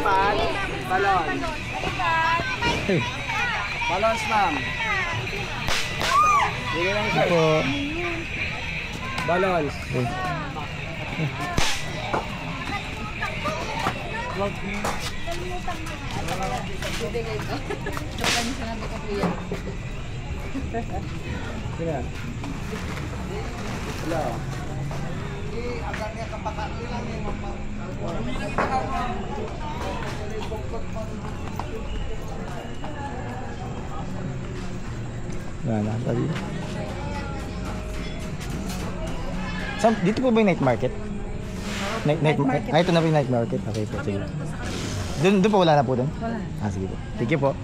Pan, balon. Balons, ma'am. Sige lang siya. Po. Balons. Sige. Hello. Wala, tali. Dito po ba yung night market? Night market? Ah, ito na po yung night market. Okay po, sige. Doon po wala na po doon? Wala. Ah, sige po. Thank you po.